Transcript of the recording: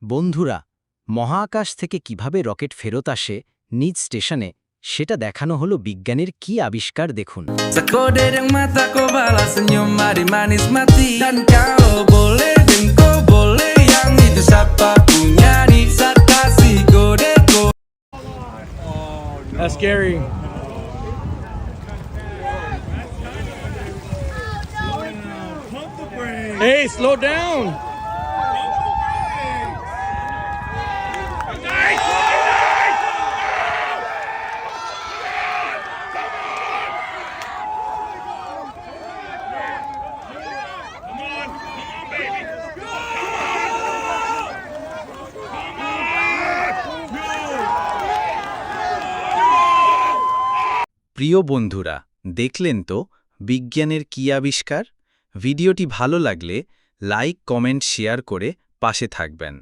বন্ধুরা, মহাকাশ থেকে কিভাবে রকেট ফেরত আসে নিজ স্টেশনে সেটা দেখানো হলো বিজ্ঞানীর কি আবিষ্কার দেখুন। Sekode yang mataku balas senyum mari manis mati. Dan kau boleh dan kau boleh yang itu siapa punya di saat kasih kodeku. That's scary. Hey, slow down. প্রিয় বন্ধুরা, দেখলেন তো বিজ্ঞানের কি আবিষ্কার? ভিডিওটি ভালো লাগলে লাইক, কমেন্ট, শেয়ার করে পাশে থাকবেন।